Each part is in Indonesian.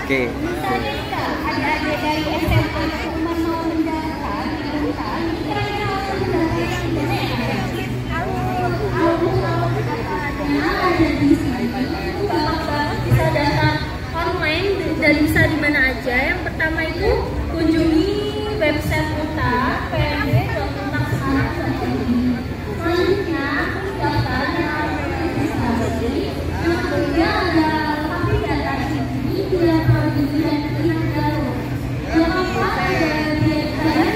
Oke. Adik-adik dari SMA cuma mau mendaftar, kira-kira ada di sini. Gampang banget, bisa daftar online dan bisa di mana aja. Yang pertama itu kunjungi website UTA pmd.untak.sekarang.id. Selanjutnya daftar dengan registrasi. Yang kedua ada lengkapi data sini bila provinsi dan pilihan baru. Yang keempat ada biaya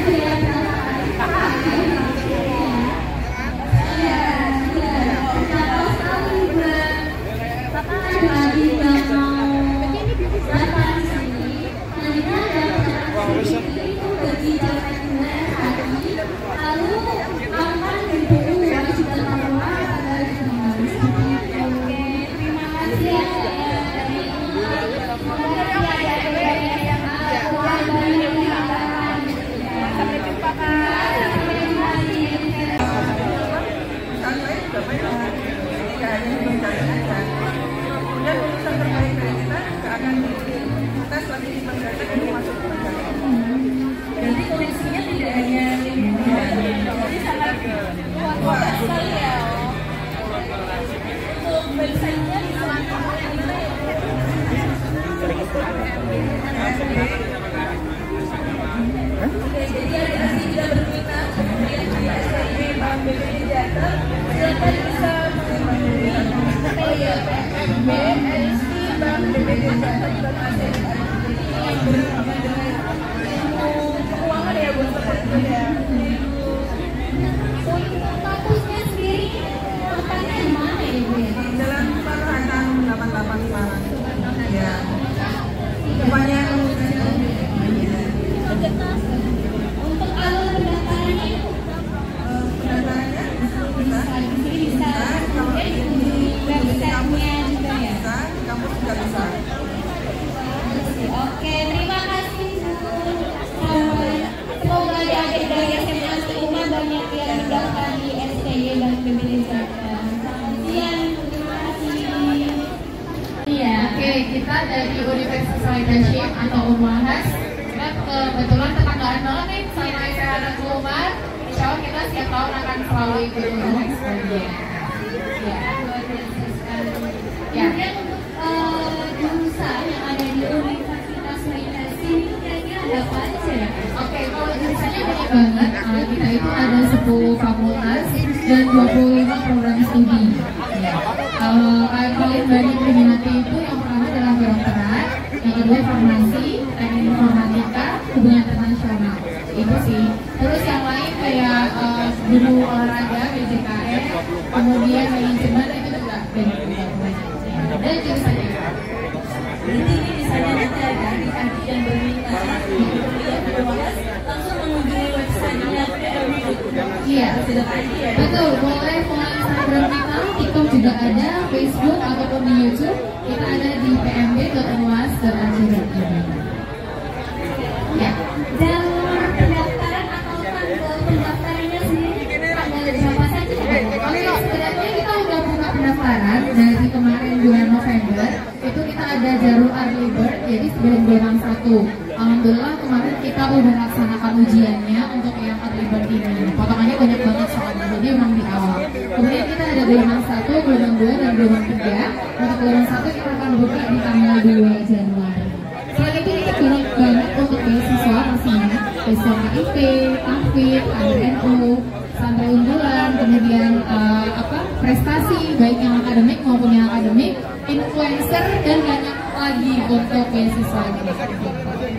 jadi koleksinya tidak hanya jadi sangat luas sekali ya. Untuk websitenya bisa oke, jadi adik-adik tidak berminat kemudian di STB Bank BPD Jateng, silakan bisa menghubungi PMB LC Bank BPD Jateng dan ASEAN. Jadi yang berhubungan dengan keuangan ya, buat seperti ya. Untuk kampusnya sendiri tempatnya di mana ya Bu ya? Jalan Parahatan 88 Semarang. Ya. Depannya untuk alur pendaftarannya pendaftarannya bisa di websitenya juga ya. bisa, di kampus juga bisa. Oke, terima kasih Bu. Semoga adik-adik dari SMA Uma banyak yang mendaftar di STY dan BPD Jateng. Sekian, terima kasih. Iya, oke, kita dari Universitas Leadership atau Unmahas. Kebetulan tetanggaan banget nih sama SMA Negeri Umar. Insya Allah kita setiap tahun akan selalu ikut ekspornya. Ya, luar biasa sekali. Ya. Kemudian untuk jurusan yang ada di Universitas Leadership ini kira-kira ada apa aja ya? Oke, kalau jurusannya banyak banget. Kita itu ada 10 fakultas dan 25 program studi. Ya. Paling banyak diminati itu yang pertama adalah kedokteran, yang kedua farmasi, teknik informatika, hubungan internasional. Itu sih. Terus yang lain kayak guru olahraga, BJKN, kemudian manajemen itu juga banyak. Dan jurusannya. Jadi ini misalnya nanti ada adik-adik yang berminat kuliah di Unmahas langsung mengunjungi websitenya PMB. Iya, Sudah tadi ya. betul. Boleh follow Instagram kita juga ada Facebook ataupun di YouTube. Kita ada di pmb.unwas.ac.id. Ya. Jalur pendaftaran atau tanggal pendaftarannya sendiri tanggal berapa saja? Sebenarnya kita udah buka pendaftaran dari kemarin bulan November. Itu kita ada jalur early bird, jadi sebelum gelombang 1. Alhamdulillah kemarin kita udah laksanakan ujiannya untuk yang early bird ini. Potongannya banyak banget soalnya, jadi memang di awal. Kemudian kita ada gelombang 1, gelombang 2, dan gelombang 3. Untuk gelombang 1 kita akan buka di tanggal 2 Januari. Selain itu kita banyak banget untuk beasiswa pastinya, beasiswa KIP, AFID, ANU, santri unggulan, kemudian prestasi baik yang akademik maupun yang akademik, influencer dan banyak lagi untuk beasiswa ini.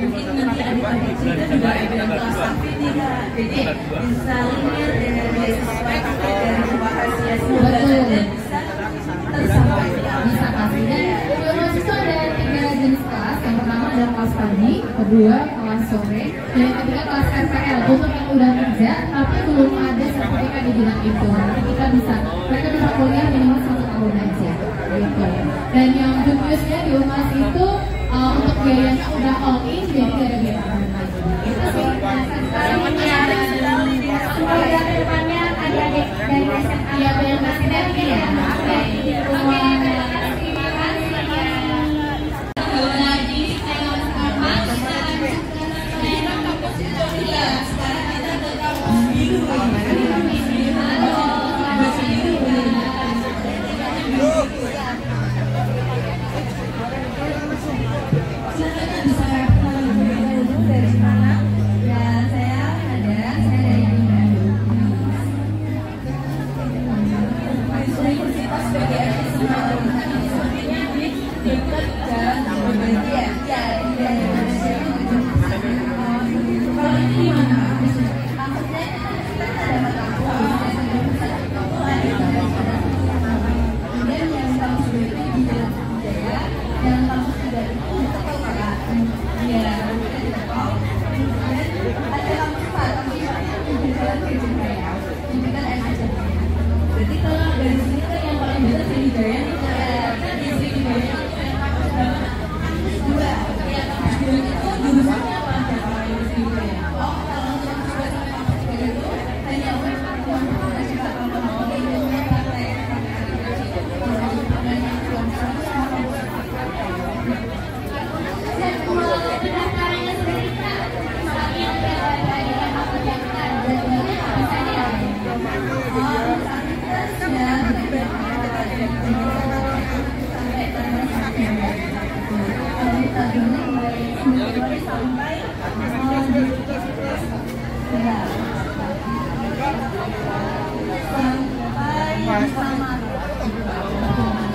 Mungkin nanti adik-adik kita juga ada yang kelas aktif nih Kak, jadi bisa lihat dengan beasiswa dan rahasia semoga dan bisa tersampaikan. Bisa pasti. Dan beasiswa ada 3 jenis kelas. Yang pertama adalah kelas pagi, kedua kelas sore, dan yang ketiga kelas RPL untuk yang udah kerja tapi belum ada sertifikat di bidang itu. Nanti mereka bisa kuliah minimal 1 tahun aja. Gitu. Dan yang juniusnya di UMAS itu untuk biayanya udah all in, jadi gak ada biaya tambahan lagi. Itu sih. Semoga kedepannya adik-adik dari SMA ya bersinergi ya. Jadi kalau dari sini kan yang paling benar Sriwijaya nih, di Sriwijaya dua, yang kampus 2 itu jurusannya apa aja kalau yang di Sriwijaya? Oh, kalau untuk kampus 2 sampai kampus 3 itu hanya UMS pendaftarannya sendiri Kak, misalnya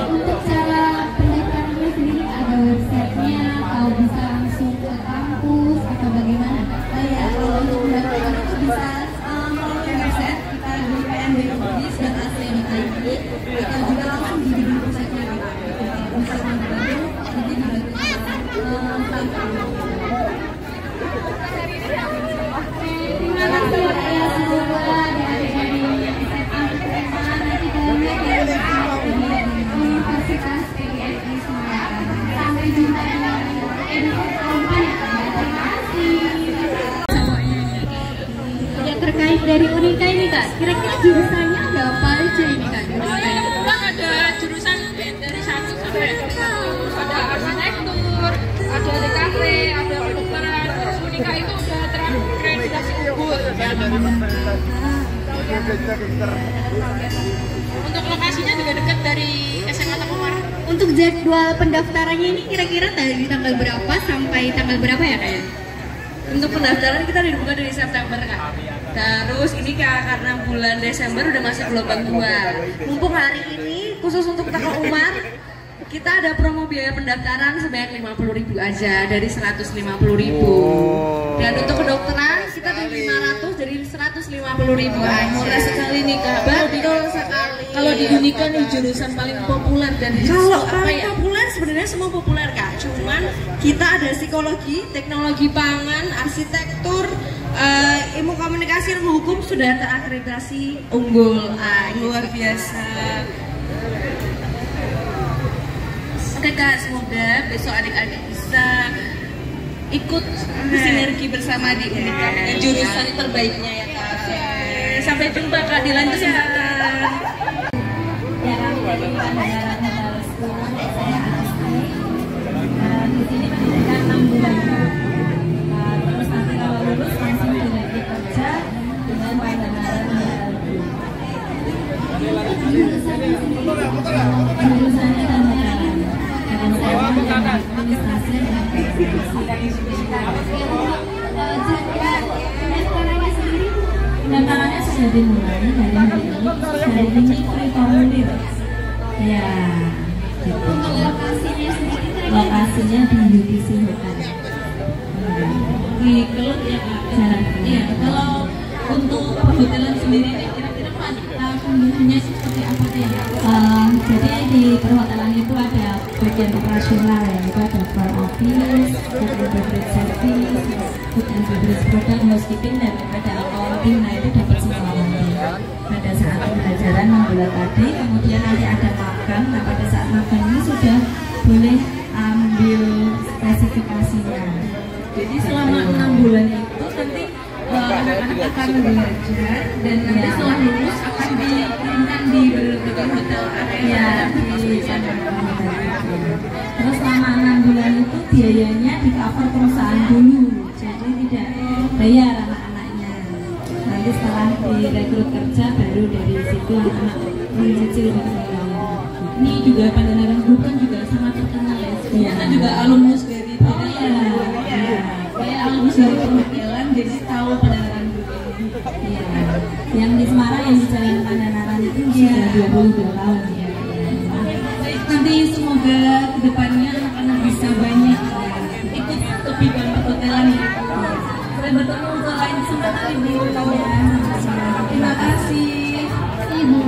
Untuk cara pendaftarannya sendiri ada websitenya atau bisa langsung ke kampus atau bagaimana? ya, kalau untuk pendaftaran itu bisa melalui website kita di pmb.unwas.ac.id atau juga langsung di gedung pusatnya pusat Bandung, nanti dibantu terima kasih ya semoga adik-adik SMA nanti banyak yang Universitas PGRI Semarang. Sampai jumpa di edisi selanjutnya. Terima kasih. Yang terkait dari Unika ini Kak, kira-kira jurusannya ada apa aja ini Kak? Kan ada jurusan dari 1 sampai 10, ada arsitektur, ada DKV, ada kedokteran, terus Unika itu udah terakreditasi unggul. Untuk lokasinya juga dekat dari SMA Tengomar. Untuk jadwal pendaftarannya ini kira-kira dari tanggal berapa sampai tanggal berapa ya Kak? Untuk pendaftaran kita dibuka dari September Kak. Terus ini Kak, karena bulan Desember udah masuk gelombang 2. Mumpung hari ini khusus untuk Tengah Umar kita ada promo biaya pendaftaran sebanyak 50.000 aja dari 150.000. Dan untuk kedokteran kita dari 500 dari 150.000 aja. Murah sekali nih Kak. Betul sekali. Kalau di Unika nih jurusan paling populer dan Kalau apa paling ya? populer sebenarnya semua populer Kak. Cuman kita ada psikologi, teknologi pangan, arsitektur, ilmu komunikasi, ilmu hukum sudah terakreditasi unggul. Luar biasa. Oke Kak, semoga besok adik-adik bisa ikut sinergi bersama di Unika dengan jurusan terbaiknya ya Kak. Sampai jumpa Kak di lain kesempatan. Ya, kami dari Bandara Handal School, saya Asti. Di sini pendidikan 6 bulan. Terus nanti kalau lulus langsung direkrut kerja dengan Bandara Handal School. Jurusannya Handal. Dan saya administrasi dan pendaftarannya sudah dimulai dari hari ini free formulir. Ya, gitu. Lokasinya di UTC Hotel. Di Kelut ya Kak. Iya, kalau untuk perhotelan sendiri kira-kira pembunuhnya seperti apa ya Kak? Jadi di perhotelan itu ada bagian operasional ya, itu ada front office, food and beverage service, food and beverage product, housekeeping, dan ada accounting. Nah itu dapat semua nanti pada saat pembelajaran 6 bulan tadi. Kemudian nanti ada magang. Nah pada saat magang ini sudah boleh ambil spesifikasinya. Jadi selama 6 bulan itu nanti anak-anak akan belajar dan nanti setelah lulus akan dikirimkan di berbagai hotel area di sana. Terus selama 6 bulan itu biayanya di cover perusahaan dulu, jadi tidak bayar anak-anaknya. Nanti setelah direkrut kerja baru dari situ anak-anak mencicil berbayar. Ini juga Pandanaran Group kan juga sangat terkenal ya. Ternyata juga alumnus dari kayak alumnus dari perhotelan, jadi tahu Pandanaran Group ini. Iya. Yang di Semarang yang di Jalan Pandanaran itu sudah 22 tahun ya. Nanti semoga kedepannya anak-anak bisa banyak ikut ke bidang perhotelan ya. Sampai bertemu ke lain kesempatan Ibu. Terima kasih Ibu.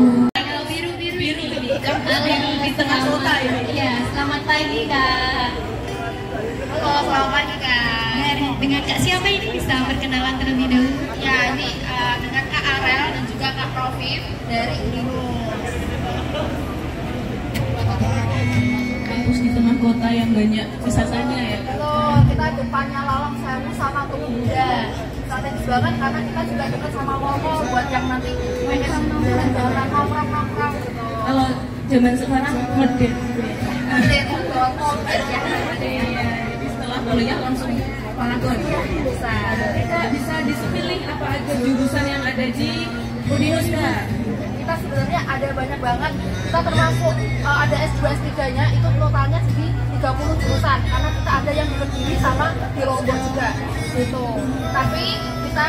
Di tengah kota ya. Iya, selamat pagi Kak. Halo, selamat pagi Kak. Dengan Kak siapa ini bisa perkenalan terlebih dahulu? Ya, ini dengan Kak Arel dan juga Kak Profif dari Uninus. Kampus di tengah kota yang banyak wisatanya ya. Betul, kita depannya Lawang Sewu sama Tugu Buddha. Strategis banget karena kita juga dekat sama mall-mall buat yang nanti pengen jalan-jalan nongkrong gitu. Kalau zaman sekarang modern. Jadi setelah kuliah langsung Paragon. Bisa dipilih apa aja jurusan yang ada di Uninus Kak? Kita sebenarnya ada banyak banget. Kita termasuk ada S2 S3-nya itu totalnya jadi 30 jurusan karena kita ada yang di Kediri sama di Lombok juga gitu. Tapi kita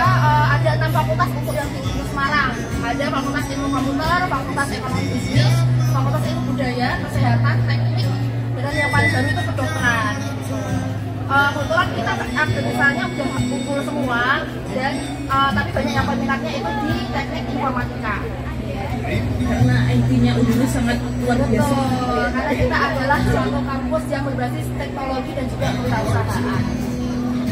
ada 6 fakultas untuk yang di Semarang. Ada Fakultas Ilmu Komputer, Fakultas Ekonomi Bisnis, Fakultas Ilmu Budaya, Kesehatan, Teknik, dan yang paling baru itu kedokteran. Kebetulan kita misalnya udah kumpul semua dan tapi banyak yang peminatnya itu di teknik informatika. Karena IT-nya Uninus sangat luar biasa. Betul, karena kita adalah suatu kampus yang berbasis teknologi dan juga kewirausahaan.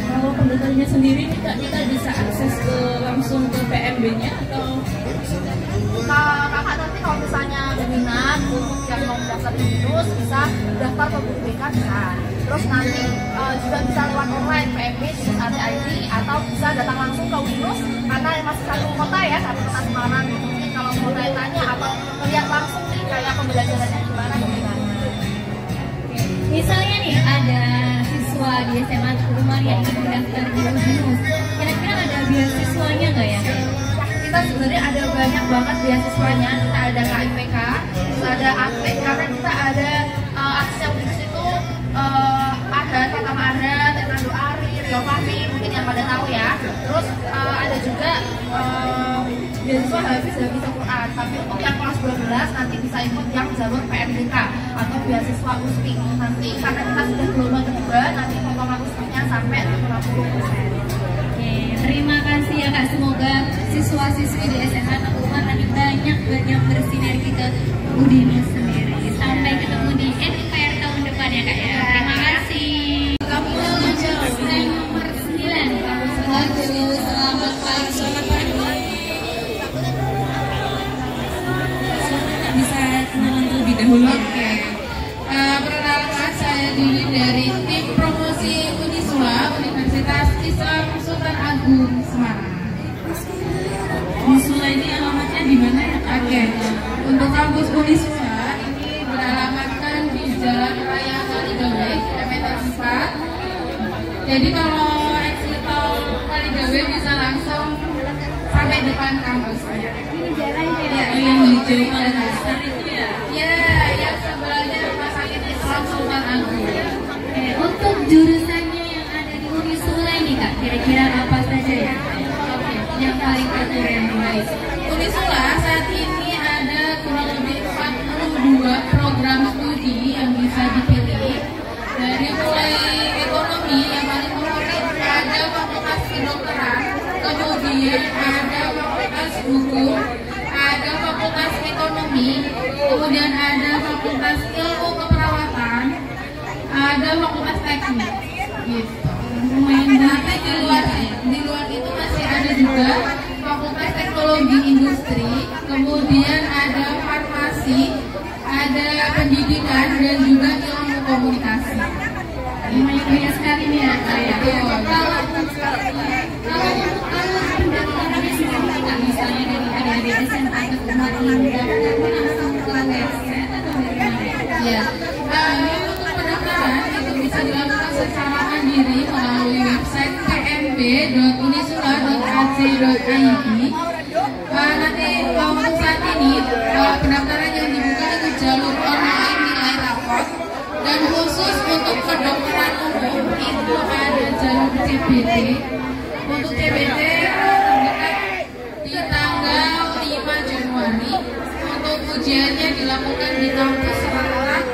Kalau pendaftarannya sendiri kita bisa akses langsung ke PMB-nya atau kakak nanti kalau misalnya berminat untuk yang mau daftar di Uninus bisa daftar ke BK bisa. Terus nanti juga bisa lewat online PMB ID atau bisa datang langsung ke Uninus karena masih satu kota ya, satu kota Semarang. Mungkin kalau mau tanya atau melihat langsung nih kayak pembelajarannya gimana gimana. Misalnya nih ada siswa di SMA Umar yang ingin mendaftar di Uninus, kira-kira ada beasiswanya nggak ya? Kita sebenarnya ada banyak banget beasiswanya. Kita ada KIPK, terus ada AKPK, karena kita ada aksesnya Uninus itu ada Pertama ada Teknado Ari, Rio Fahmi, mungkin yang pada tahu ya. Terus ada juga beasiswa Hafiz Quran. Tapi untuk yang kelas 12 nanti bisa ikut yang jalur PMDK atau beasiswa USPI. Nanti karena kita sudah gelombang kedua, nanti potongan USPI-nya sampai 50%. Terima kasih ya Kak, semoga siswa-siswi di SMA Teguh Umar nanti banyak bersinergi ke Uninus sendiri. Sampai ketemu di NPR tahun depan ya Kak ya. Terima kasih. Kamu nomor 9. Selamat pagi. bisa kenalan terlebih dahulu? Oke. Perkenalan Mas, Uniswa ini beralamatkan di Jalan Raya Kaligawe, kilometer 4. Jadi kalau exit tol Kaligawe bisa langsung sampai depan kampusnya. Ini jalannya Ya, yang hijau paling besar itu ya. ya, yang sebelahnya Rumah Sakit Islam Sultan Agung. Untuk jurusannya yang ada di Unisula ini Kak, kira-kira apa saja ya? Yang paling populer guys. Unisula saat ini ada kurang lebih 42 program studi yang bisa dipilih. Dari mulai ekonomi yang paling favorit, ada fakultas kedokteran, kemudian ada fakultas hukum, ada fakultas ekonomi, kemudian ada fakultas ilmu keperawatan, ada fakultas teknik gitu. Tapi di luar itu masih ada juga fakultas teknologi industri, kemudian ada farmasi, ada pendidikan dan juga ilmu komunikasi. Lumayan banyak sekali nih ya Kak ya. Kalau pendaftarannya sendiri Kak, misalnya dari adik-adik SMA ke kemarin daftar langsung ke website atau dari mana? ya, untuk pendaftaran itu bisa dilakukan secara mandiri melalui website pmb.unisula.ac.id. Nanti untuk saat ini pendaftaran yang dibuka itu jalur online nilai rapor, dan khusus untuk kedokteran umum itu ada jalur CBT. Untuk CBT terdekat di tanggal 5 Januari. Untuk ujiannya dilakukan di kampus Semarang.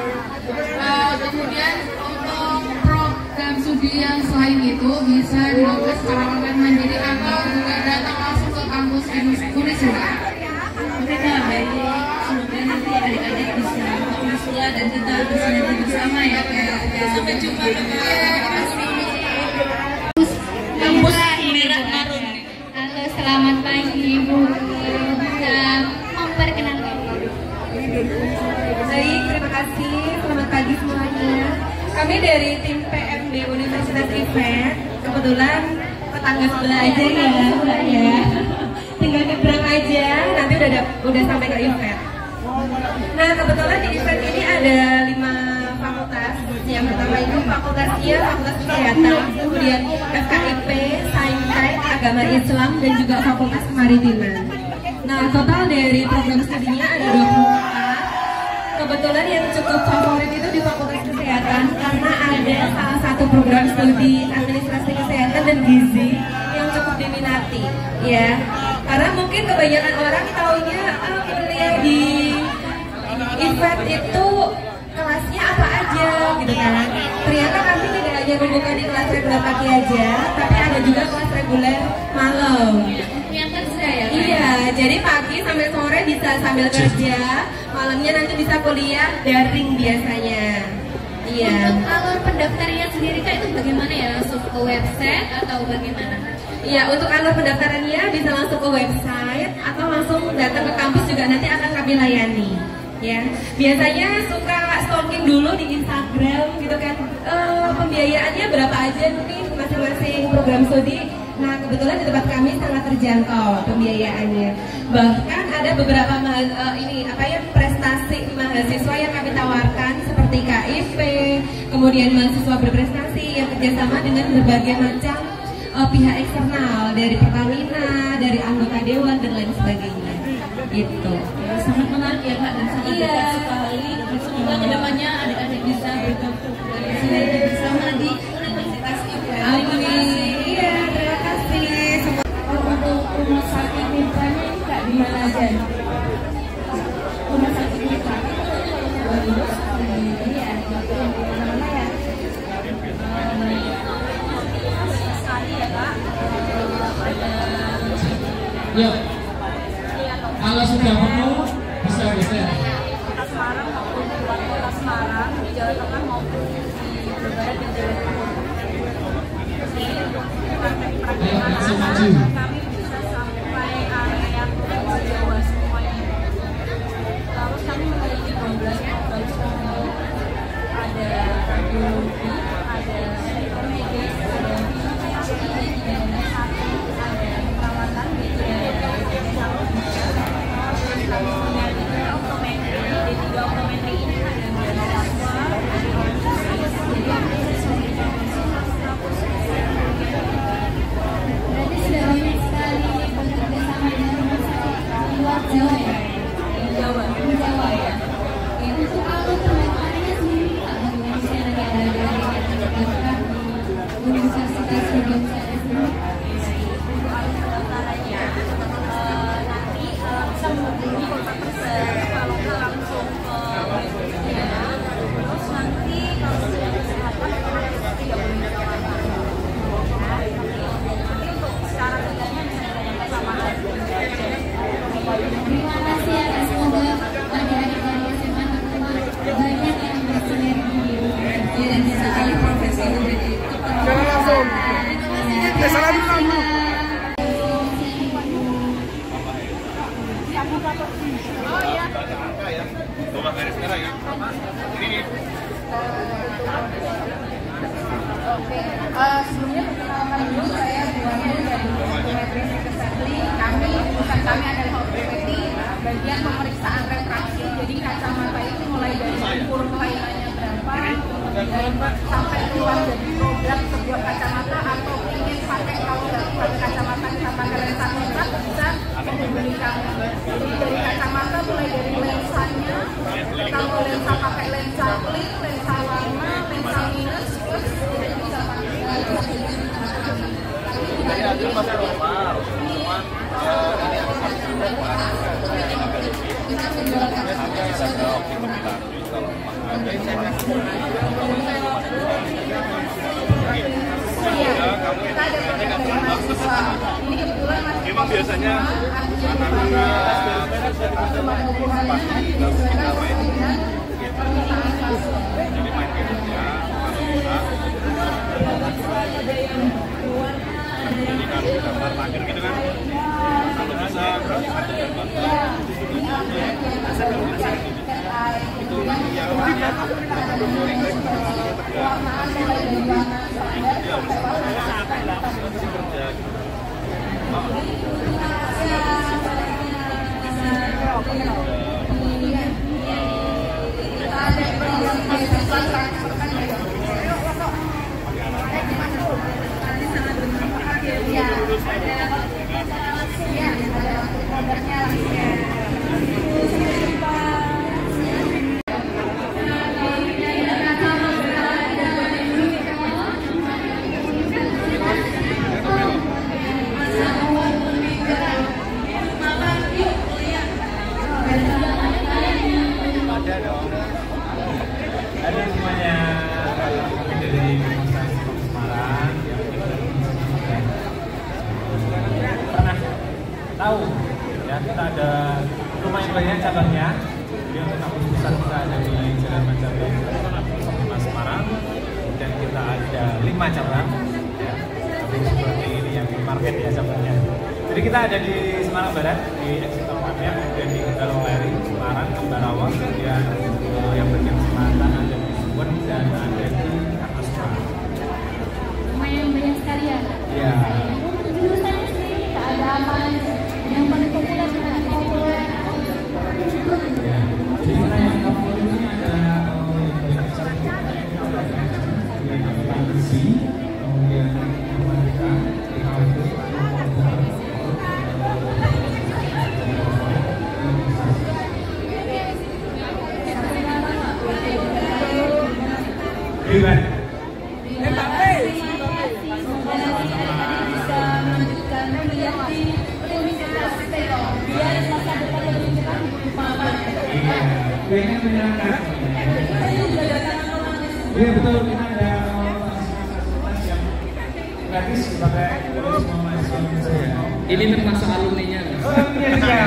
Kemudian untuk program studi yang selain itu bisa dilakukan secara online mandiri atau juga datang langsung ke kampus Unisula. Oke Kak, baik. Semoga nanti adik-adik bisa ke Unisula dan kita bisa nanti bersama ya Kak. Sampai jumpa Kampus merah marun. Halo, selamat pagi Ibu. Bisa memperkenalkan Baik, terima kasih. Selamat pagi semuanya. Kami dari tim PMB Universitas Event. Kebetulan tetangga sebelah aja ya, Mbak ya. Tinggal nyebrang aja, nanti udah sampai ke event. Nah, kebetulan di event ini ada 5 fakultas. Yang pertama itu Fakultas IA, Fakultas Kesehatan, kemudian FKIP, Saintek, Agama Islam, dan juga Fakultas Kemaritiman. Nah, total dari program studinya ada 24. Kebetulan yang cukup favorit itu di Fakultas Kesehatan karena ada salah satu program studi administrasi kesehatan dan gizi yang cukup diminati, ya. Karena mungkin kebanyakan orang taunya kuliah di event itu kelasnya apa aja, gitu kan. Ternyata kami tidak hanya membuka di kelas reguler pagi aja, tapi ada juga kelas reguler malam. yang kerja ya Kak? Iya, jadi pagi sampai sore bisa sambil kerja, malamnya nanti bisa kuliah daring biasanya. Iya. Untuk alur pendaftarannya sendiri Kak itu bagaimana ya? Langsung ke website atau bagaimana? Iya, untuk alur pendaftarannya bisa langsung ke website atau langsung datang ke kampus juga nanti akan kami layani. Ya, biasanya suka stalking dulu di Instagram gitu kan. Pembiayaannya berapa aja nih masing-masing program studi. Nah, kebetulan di tempat kami sangat terjangkau pembiayaannya. Bahkan ada beberapa prestasi mahasiswa yang kami tawarkan seperti KIP, kemudian mahasiswa berprestasi yang kerjasama dengan berbagai macam pihak eksternal dari Pertamina, dari anggota dewan dan lain sebagainya. Gitu. Sangat menarik ya Kak dan sangat dekat sekali. Semoga kedepannya adik-adik bisa bergabung dan bisa bersama di Universitas Event. Amin. Iya, terima kasih. Untuk rumah sakit mitranya ini Kak di mana aja? Rumah sakit mitra Ya, kalau sudah penuh bisa geser. Kota Semarang maupun di luar Kota Semarang, di Jawa Tengah maupun di Jawa Barat dan Jawa Timur. Jadi untuk Ayo, langsung maju. kami bisa sampai area yang Jawa semuanya. Lalu kami memiliki 12 program studi. Ada radiologi, ada medis, ada fisik, ada satu, ada perawatan, ada terus kami memiliki optometri, Oke, sebelumnya perkenalkan dulu saya Buana dari Representative Assembly. Urusan kami adalah OPPT, bagian pemeriksaan refraksi. Jadi kacamata itu mulai dari ukur kelayanannya berapa, kemudian sampai keluar dari produk sebuah kacamata atau ingin pakai, kalau nggak pakai kacamata kita pakai lensa kontak bisa menghubungi kami. Jadi dari kacamata mulai dari lensanya, kalau lensa pakai lensa klik, lensa warna, lensa minus, plus bisa pakai kita ada program dari mahasiswa. Ini kebetulan mahasiswa biasanya cuma kebutuhannya disesuaikan dengan permintaan pasien. Ada yang warna, ada yang gambar pagar gitu kan, kalau bisa itu yang warna mulai dari warna standar sampai warna kita ada program beasiswa transferkan dari nanti sangat bermanfaat ya. Iya, ada programnya Ada semuanya dari Universitas Semarang yang pernah tahu ya, kita ada lumayan banyak cabangnya. Jadi untuk kampus pusat kita ada di Jalan Majapahit Semarang, dan kita ada 5 cabang ya, seperti ini yang di market ya cabangnya. Jadi kita ada di Semarang Barat, di Eksitor Mafia, kemudian di Kendaloweri, Semarang, Kembarawa, kemudian yang bagian selatan ada di Suwon dan ada di Karnasura. Lumayan banyak sekali ya. Iya. Untuk jurusannya sendiri ada apa yang paling populer dengan populer? Ya. Jadi kita yang populer ini ada yang akuntansi, kemudian informatika, accounting, Iwan. bisa melanjutkan kuliah di Universitas Telkom biar masa depan lebih cerah di Muhammad. Iya, kuliahnya menyenangkan. Iya betul, kita ada fasilitas yang gratis dipakai oleh semua mahasiswa saya. Ini termasuk alumninya. Oh iya.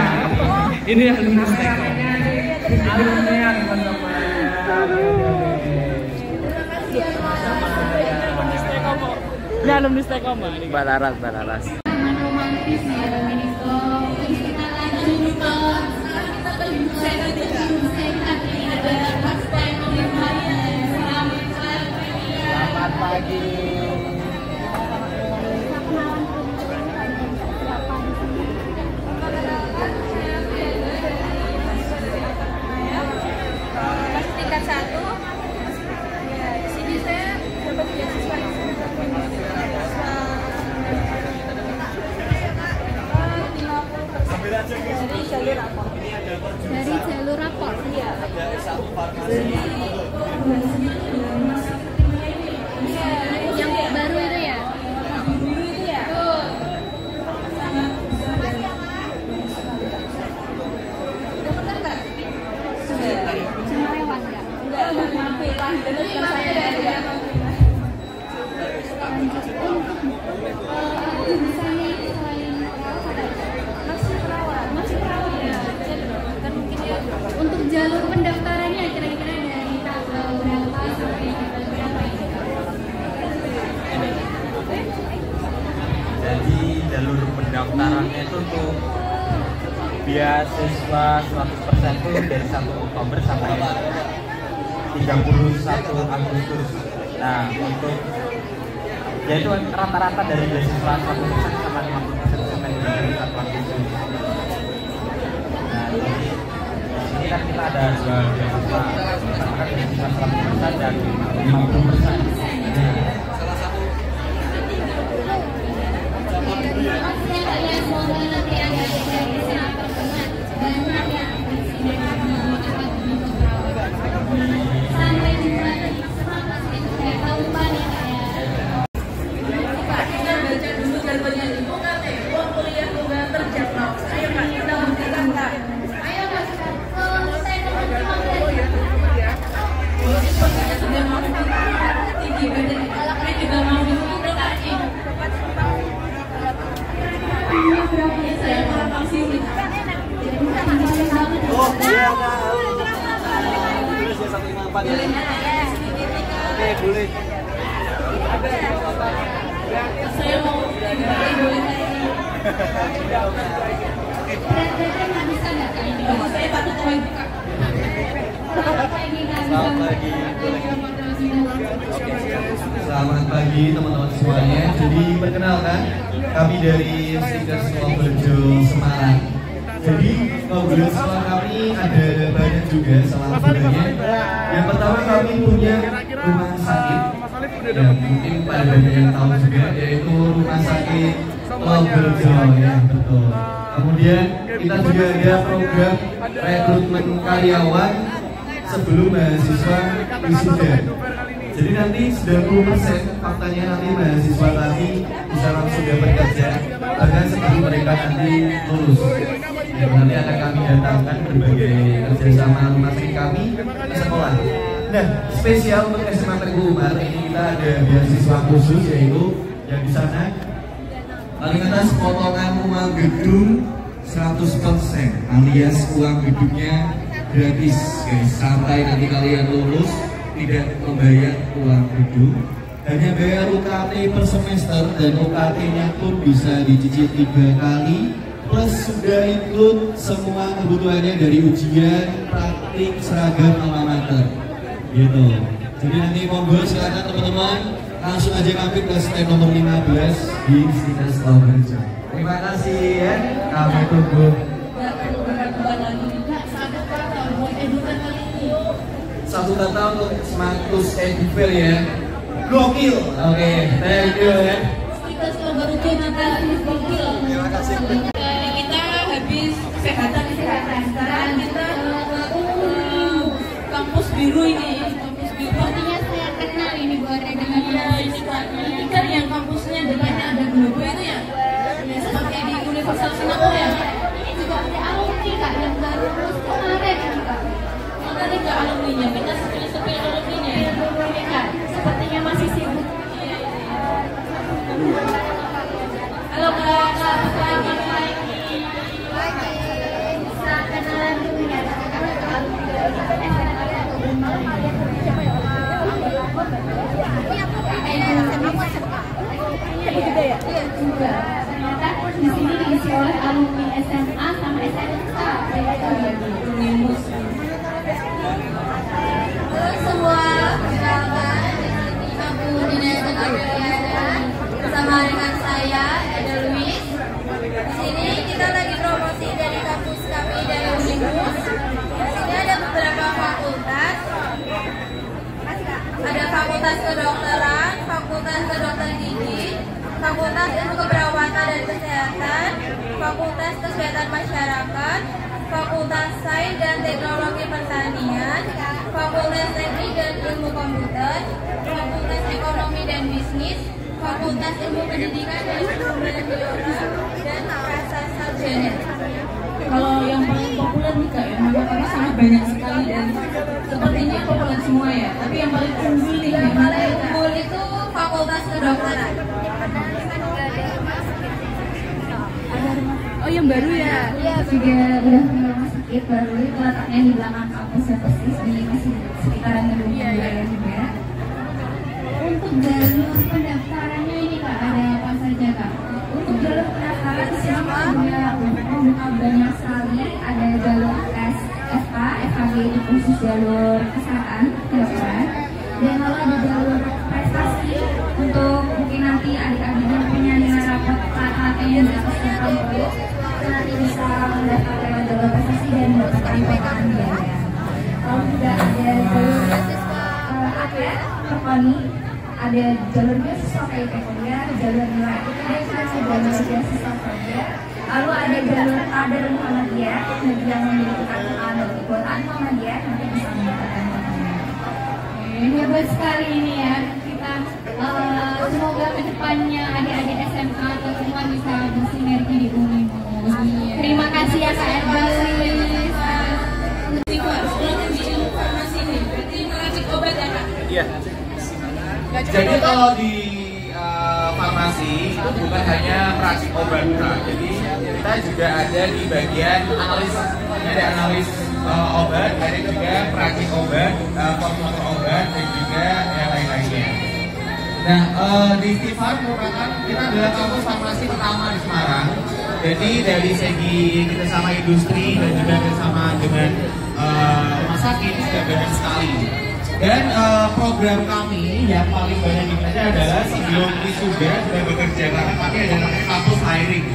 Ini alumni Stekom. Alumninya teman-teman. Ini alumni Stekom ini. Balaras. Taman romantis ya. Terus kita lanjut ke sehat ini ada aspek lumayan. Selamat pagi. Tingkat 1. Ya, di sini saya dapat beasiswa. Dari jalur rapor. Dari jalur rapor. Iya. Yang baru itu ya. Biru itu ya. Dapat enggak? Cuma lewat nggak? Enggak mampir lah. Dan saya dari Jurusannya itu selain masih perawat ya. Kan mungkin ya. untuk jalur pendaftarannya kira-kira dari tanggal berapa sampai tanggal berapa itu? Jadi jalur pendaftarannya itu untuk beasiswa 100% itu dari 1 Oktober sampai 31 Agustus. Nah, untuk yaitu rata-rata dari beasiswa 100% sama 50% sampai 31 Agustus. Nah, jadi ini kan kita ada dua beasiswa, misalkan beasiswa 100% dan 50%. Oke, boleh. Saya mau saya patut poin. Selamat pagi teman-teman semuanya. Jadi perkenalkan, kami dari Stickers Loberjo Semarang. Jadi ngobrol sekolah kami ada banyak juga salah satunya. Yang pertama kami punya rumah sakit yang mungkin pada banyak yang tahu juga, yaitu rumah sakit Loberjo ya, betul. Kemudian kita juga ada program rekrutmen karyawan sebelum mahasiswa wisuda. Jadi nanti 90% faktanya nanti mahasiswa kami bisa langsung dapat kerja bahkan sebelum mereka nanti lulus. Ya, nanti akan kami datangkan berbagai kerjasama rumah sakit kami ke sekolah. Nah, spesial untuk SMA Teguh Umar ini kita ada beasiswa khusus, yaitu yang di sana paling atas potongan uang gedung 100%, alias uang gedungnya gratis guys, sampai nanti kalian lulus tidak membayar uang gedung, hanya bayar UKT per semester dan UKT-nya pun bisa dicicil 3 kali plus sudah include semua kebutuhannya dari ujian, praktik, seragam, alma mater gitu. Jadi nanti monggo silakan teman-teman langsung aja mampir ke stand nomor 15 di Stickers Loberjo. Terima kasih ya, kami tunggu. Satu kata untuk Smakus Ediver ya, gokil. Oke, thank you ya. Stickers Loberjo gokil. Terima kasih. Kita habis kesehatan. Sekarang kita kampus biru ini. Sepertinya saya kenal ini Bu Arya dengan Ini kan yang kampusnya depannya ada logo itu ya? Ya seperti di Universal Singapura ya? ini juga ada alumni Kak yang baru lulus kemarin ini Kak. Mana nih Kak alumninya? Minta sepil alumninya ya? Ini Kak, sepertinya masih sibuk. Halo Kak, selamat pagi. Bisa kenalan dulu ya ternyata di sini diisi oleh alumni SMA sama SMK. Halo semua, perkenalkan aku Dina Aprilia bersama dengan saya ada Luis. Di sini kita lagi promosi dari kampus kami dari Unimus. Di sini ada beberapa fakultas. Ada Fakultas Kedokteran, Fakultas Kedokteran Gigi, Fakultas Ilmu Keperawatan dan Kesehatan, Fakultas Kesehatan Masyarakat, Fakultas Sains dan Teknologi Pertanian, Fakultas Teknik dan Ilmu Komputer, Fakultas Ekonomi dan Bisnis, Fakultas Ilmu Pendidikan dan Pembelajaran dan Rasa Sarjana. Kalau yang paling populer nih Kak, yang karena sangat banyak sekali dan sepertinya populer semua ya. Tapi yang paling unggul nih, Yang paling unggul itu Fakultas Kedokteran. oh yang baru ya? Juga udah punya rumah sakit baru, itu letaknya di belakang kampusnya persis di masih sekitaran gedung Budaya juga. Untuk jalur pendaftarannya ini Kak, ada apa saja Kak? Untuk jalur pendaftaran siapa ada banyak sekali jalur kesehatan kedokteran, dan lalu ada jalur prestasi untuk mungkin nanti adik-adik yang punya nilai rapot KKT yang di atas 80 nanti bisa mendaftar lewat jalur prestasi dan mendapatkan PKN biaya. Lalu juga ada jalur atlet perkoni, ada jalur beasiswa kayak kuliah, jalur nilai IPK, jalur beasiswa kerja. Lalu ada jalur kader Muhammadiyah bagi yang memiliki kartu A dan kekuatan Muhammadiyah nanti bisa mendapatkan PKN. Hebat sekali ini ya. Kita semoga kedepannya adik-adik SMA atau semua bisa bersinergi di Unimo. Terima kasih ya Kak Erbalis. Iya. Jadi kalau di farmasi itu bukan hanya meracik obat, Kak. Jadi kita juga ada di bagian analis, ada analis obat, ada juga peracik obat, formulator obat, dan juga yang lain-lainnya. Nah, di Stifar merupakan kita adalah kampus farmasi pertama di Semarang. Jadi dari segi kerjasama industri dan juga kerjasama dengan rumah sakit sudah banyak sekali. Dan program kami yang paling banyak diminati adalah sebelum wisuda sudah bekerja, karena kami ada namanya kampus hiring.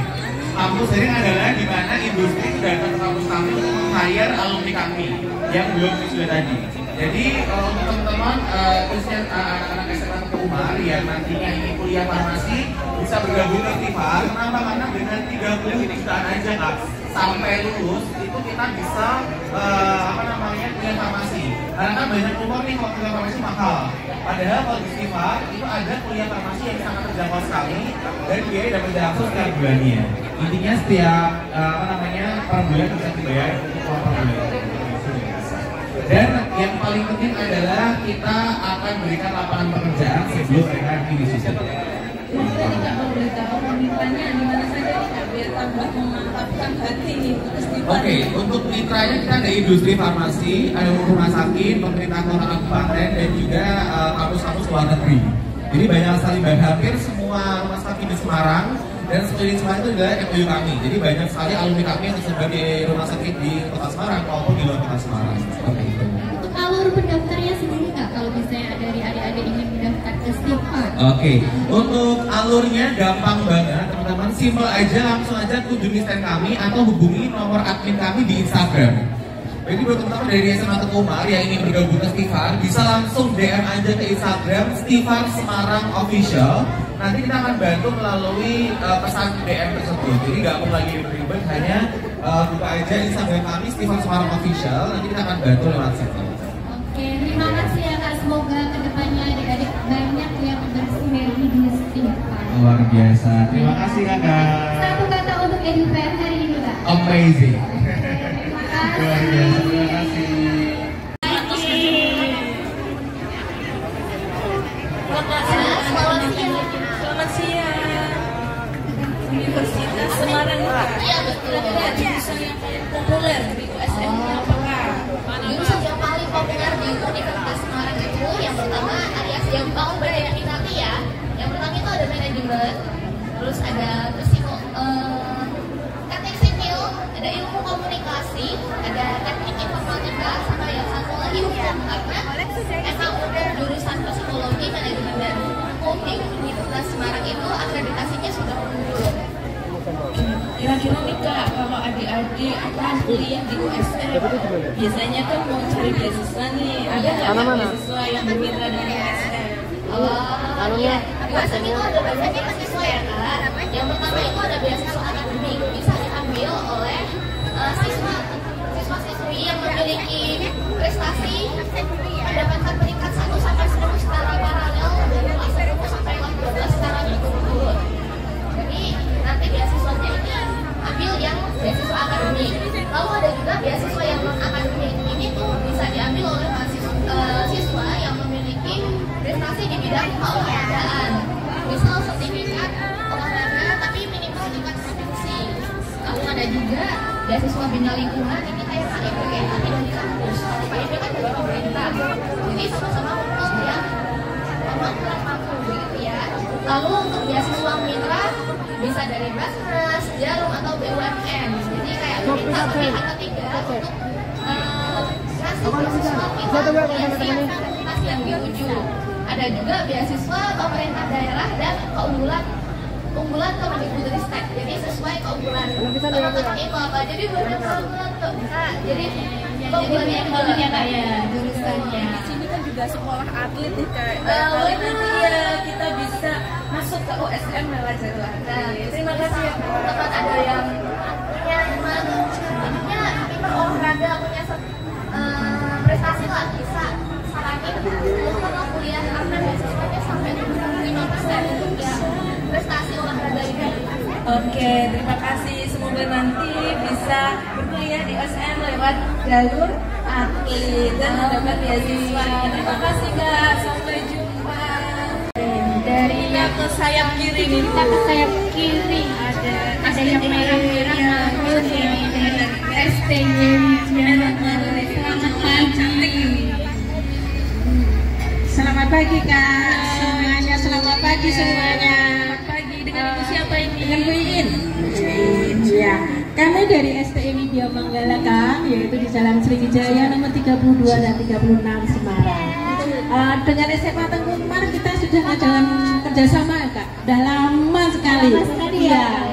Kampus hiring adalah di mana industri datang ke kampus kami untuk meng-hire alumni kami yang belum wisuda tadi. Jadi untuk teman-teman khususnya anak-anak SMA atau Umar yang nantinya ingin kuliah farmasi bisa bergabung ke Stifar. Kenapa? Karena dengan 30 jutaan aja Kak, sampai lulus itu kita bisa kuliah farmasi. Karena kan banyak umur nih kalau kuliah farmasi mahal. Padahal kalau di Stifar itu ada kuliah farmasi yang sangat terjangkau sekali dan biaya dapat diakses setiap bulannya. Intinya setiap per bulan bisa dibayar per bulan. Dan yang paling penting adalah kita akan berikan lapangan pekerjaan sebelum mereka ini wisuda. Mungkin tidak memberitahu mintanya di mana saja tidak biar tambah memantapkan hati nih untuk Stifar. Oke, untuk mitranya kita ada industri farmasi, ada rumah sakit, pemerintah kota kabupaten, dan juga kampus-kampus luar negeri. Jadi banyak sekali, hampir semua rumah sakit di Semarang dan sekeliling Semarang itu adalah MOU kami. Jadi banyak sekali alumni kami yang tersebar di rumah sakit di kota Semarang maupun di luar kota Semarang. Seperti itu. Untuk alur pendaftarnya sendiri Kak, kalau misalnya dari adik-adik ingin mendaftar ke Stifar? Oke, untuk alurnya gampang banget teman-teman, simple aja, langsung aja kunjungi stand kami atau hubungi nomor admin kami di Instagram. Jadi buat teman-teman dari SMA Teguh Umar yang ingin bergabung ke Stifar, bisa langsung DM aja ke Instagram Stifar Semarang Official. Nanti kita akan bantu melalui pesan DM tersebut. Jadi nggak perlu lagi ribet, hanya buka aja Instagram kami Stifar Semarang Official. Nanti kita akan bantu lewat situ. Oke, terima kasih ya Kak. Semoga kedepannya adik-adik banyak yang bersinergi di Stifar. Luar biasa. Terima kasih Kakak. Satu kata untuk EduFair hari ini Kak. Amazing. Terima kasih. Luar biasa. Terima kasih. Selamat siang. Universitas Semarang. Iya betul. Ada jurusan yang paling populer di USM apakah? Jurusan yang paling populer di Universitas Semarang itu yang pertama alias yang paling banyak diminati ya. Yang pertama itu ada manajemen, terus ada teknik sipil, ada ilmu komunikasi, ada teknik informatika, sama yang satu lagi hukum karena emang udah jurusan psikologi, manajemen dan hukum di Universitas Semarang itu akreditasinya sudah unggul. Kira-kira nih Kak, kalau adik-adik akan kuliah di USM, biasanya kan mau cari beasiswa nih, ada nggak beasiswa yang bermitra dengan USM? Iya, di USM itu ada banyak beasiswa ya Kak. Yang pertama itu ada beasiswa akademik, bisa diambil oleh siswa-siswi yang memiliki prestasi mendapatkan peringkat 1 sampai 10 secara paralel dari kelas 1 sampai kelas 12 secara berturut-turut. Jadi nanti beasiswanya ini ambil yang beasiswa akademik. Lalu ada juga beasiswa yang non akademik. Ini tuh bisa diambil oleh siswa yang memiliki prestasi di bidang keolahragaan. Misal sertifikat olahraga tapi minimal tingkat provinsi. Lalu ada juga beasiswa bina lingkungan, ini kayak KIP tapi dari kampus. Kalau KIP kan dari pemerintah. Jadi sama-sama untuk yang memang kurang mampu begitu ya. Lalu untuk beasiswa mitra bisa dari Basnas, Jarum atau BUMN. Jadi kayak minta pihak ketiga untuk mahasiswa kita universitas yang di ujung. Ada juga beasiswa pemerintah daerah dan keunggulan Kemendikbudristek. Jadi sesuai keunggulan teman-teman itu apa. Jadi banyak banget tuh Kak. Jadi keunggulannya ya Kak ya jurusannya. Di sini kan juga sekolah atlet nih Kak. Nanti ya kita bisa masuk ke USM lewat jalur atlet. terima kasih ya teman-teman. Ada yang punya olahraga, punya prestasi lah, bisa saranin kalau kuliah karena beasiswanya sampai 5% ya prestasi olahraga ini. Oke, terima kasih. Semoga nanti bisa berkuliah di USM lewat jalur atlet dan mendapat beasiswa. Terima kasih Kak. Sampai jumpa. Dari Kita ke sayap kiri nih. kita ke sayap kiri ada yang merah-merah STY. Selamat pagi. Selamat pagi Kak semuanya, selamat pagi semuanya. Selamat pagi. Dengan ibu siapa ini? Dengan Bu Iin. Ya, kami dari STI Widya Manggala Kak, yaitu di Jalan Sriwijaya nomor 32 dan 36 Semarang. Dengan SMA Tengku Umar kita sudah jalan kerjasama Kak, udah lama sekali. Ya.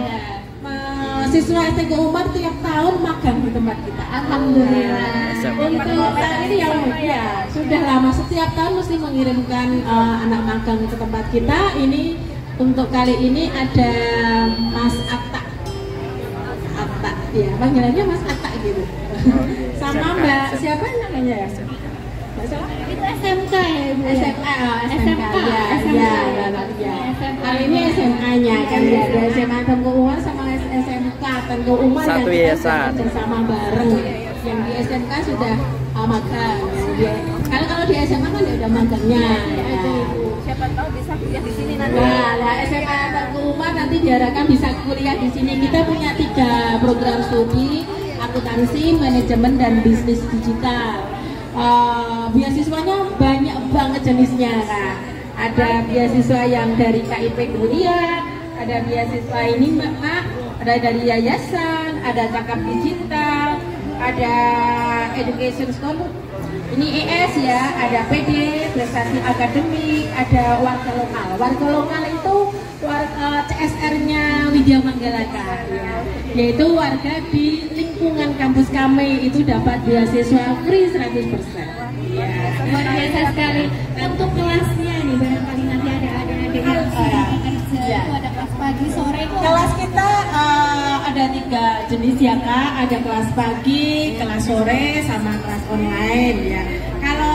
Siswa STI Umar tiap tahun magang di tempat kita. Alhamdulillah. Untuk saat ini ya sudah lama, setiap tahun mesti mengirimkan anak magang ke tempat kita. Ini untuk kali ini ada Mas Atta, ya panggilannya Mas Atta gitu. Sama Mbak siapa namanya ya? Itu SMK ya Bu? SMK ya. Kali ini SMA-nya kan ya, ada SMA Tengku Umar sama SMK Tengku Umar Satu yayasan. Bersama bareng. Yang di SMK sudah magang. Kalau di SMA kan udah magangnya. Siapa tahu bisa kuliah di sini nanti. Nah, SMA Tengku Umar nanti diharapkan bisa kuliah di sini. Kita punya 3 program studi, akuntansi, manajemen, dan bisnis digital. Beasiswanya banyak banget jenisnya Kak. Ada beasiswa yang dari KIP kuliah, ada beasiswa ini Mak, ada dari yayasan, ada cakap digital, ada education school, ini ES ya, ada PD, prestasi akademik, ada warga lokal. Warga lokal itu warga CSR-nya Widya Manggala Kak, ya. Yaitu warga di lingkungan kampus kami itu dapat beasiswa free 100%. Ya, Luar biasa sekali. Untuk kelasnya nih barangkali nanti ada adik-adik yang sudah bekerja. Ya. Itu ada kelas pagi, sore itu. Kelas kita ada 3 jenis ya Kak, ada kelas pagi, kelas sore, sama kelas online ya. Kalau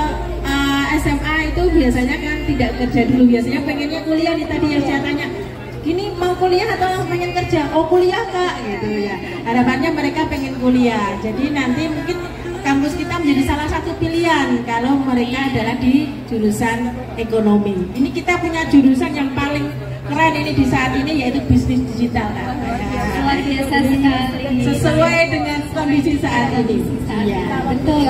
SMA itu biasanya kan tidak kerja dulu, biasanya pengennya kuliah nih tadi yang saya tanya. Gini mau kuliah atau pengen kerja? Oh kuliah Kak gitu ya. Harapannya mereka pengen kuliah. Jadi nanti mungkin kampus kita menjadi salah satu pilihan kalau mereka adalah di jurusan ekonomi. Ini kita punya jurusan yang paling keren ini di saat ini yaitu bisnis digital Kak. Luar biasa sekali. Sesuai dengan kondisi saat ini. Iya, Betul.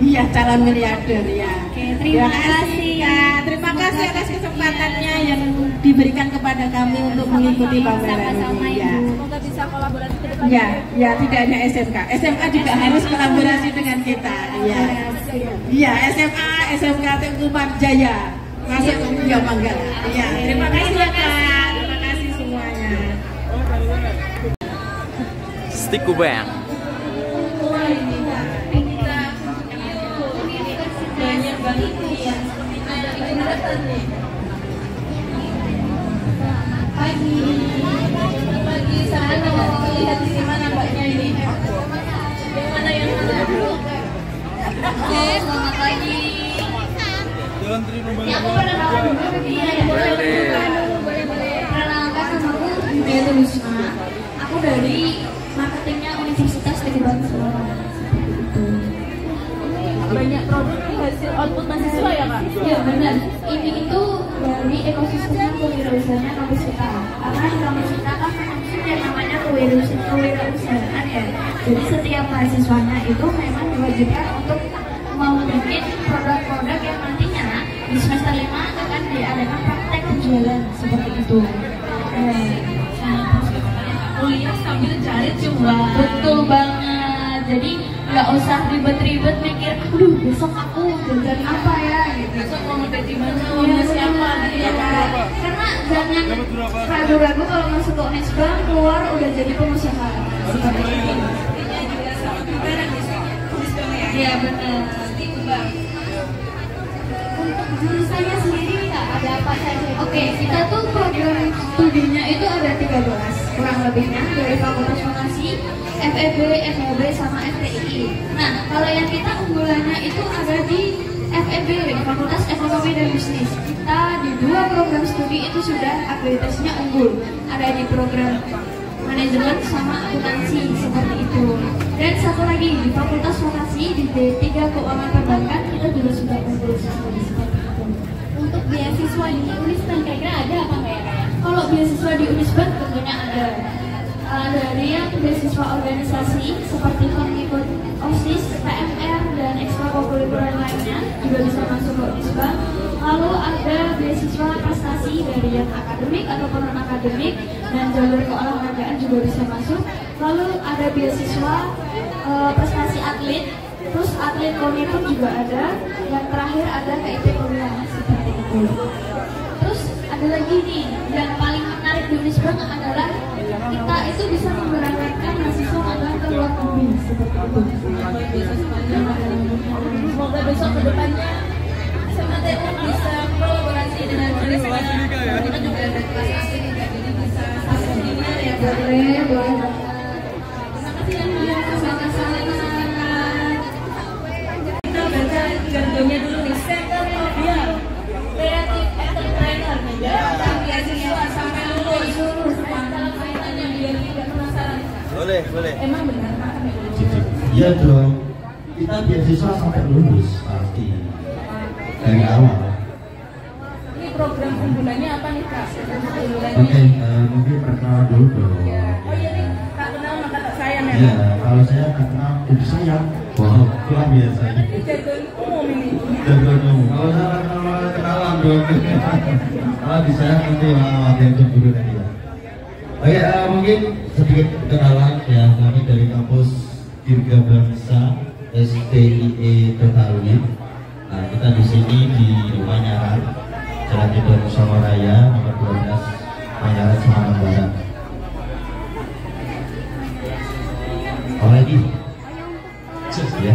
iya calon miliarder ya. Oke, terima kasih. Kak. Terima kasih atas kesempatannya yang diberikan kepada kami untuk mengikuti pameran Sama-sama ini. Ya. Ibu. Semoga bisa kolaborasi ke depan. Ya tidak hanya SMK, SMA juga harus kolaborasi dengan kita. Iya, iya SMA, SMK Tengku Umar Jaya masuk ke Widya Manggala. Iya, terima kasih ya Kak, terima kasih semuanya. Stick Kubang. Banyak banget ya. Pagi sana mau lihat di mana mbaknya ini. Yang mana yang mana? Oke, selamat pagi. Ya, aku pernah dulu. Iya, ya boleh. Perkenalkan nama aku Dewi Lusma. Aku dari marketingnya Universitas Negeri Bandung Semarang. Banyak produk hasil output mahasiswa ya Kak? Ya benar. Ini itu dari ekosistem kewirausahaan kampus kita. Karena di kampus kita kan yang namanya kewirausahaan ya. Jadi setiap mahasiswanya itu memang diwajibkan untuk membuat produk-produk yang nantinya di semester 5 akan diadakan praktek berjalan seperti itu. Kuliah sambil cari cuan. Betul banget. Jadi nggak usah ribet-ribet mikir, aduh besok aku jajan apa ya gitu. Besok mau ngedate di mana, sama siapa gitu ya kan. Karena jangan ragu-ragu kalau masuk ke Unisbank, keluar udah jadi pengusaha. Iya benar. Untuk jurusannya sendiri nggak ada apa saja? Oke, kita tuh program studinya itu ada 13 kurang lebihnya dari Fakultas Farmasi, FEB, FEB sama FTI. Nah, kalau yang kita unggulannya itu ada di FEB, Fakultas Ekonomi dan Bisnis. Kita di 2 program studi itu sudah akreditasinya unggul. Ada di program manajemen sama akuntansi seperti itu. Dan satu lagi di Fakultas Farmasi di D3 Keuangan Perbankan kita juga sudah unggul seperti itu. Untuk beasiswa di Unisbank kira-kira ada apa nggak ya? Kalau beasiswa di Unisbank tentunya ada. Dari yang beasiswa organisasi seperti pengikut OSIS, PMR, dan ekstrakurikuler lainnya juga bisa masuk ke Unisbank. Lalu ada beasiswa prestasi dari yang akademik ataupun non akademik dan jalur keolahragaan juga bisa masuk. Lalu ada beasiswa prestasi atlet, terus atlet komitmen juga ada. Yang terakhir ada KIP kuliah seperti itu. Terus ada lagi nih yang paling menarik di Unisbank adalah kita itu bisa memberangkatkan mahasiswa magang ke luar negeri seperti itu. Semoga besok kedepannya SMATU bisa kolaborasi dengan Unisbank. Kita juga ada kelas asing juga, jadi bisa seminar ya. Boleh. Terima kasih ya, sama-sama. Kita baca jargonnya dulu nih, Center of Young Creative Entrepreneur nih. Dari beasiswa sampai lulus. Kalau kaitannya biar tidak penasaran. Boleh. Emang benar makan ya? Iya dong, kita beasiswa sampai lulus pasti dari awal. Ini program unggulannya apa nih Kak? Oke, mungkin perkenalan dulu dong. Oh iya nih, Kak kenal maka tak sayang ya? Iya, kalau saya tak kenal, ibu sayang. Wow, luar biasa. Ini jargon umum ini. Jargon umum. Kalau saya kenal kenalan dong. Kalau bisa nanti ada yang cemburu nanti ya. Oke, mungkin sedikit kenalan ya, kami dari kampus Dirgabangsa STIE Betawi. Nah, kita di sini di Manyaran, Jalan Jeddah Musama Raya, nomor 12, Manyaran, Semarang Barat. Lagi, ya.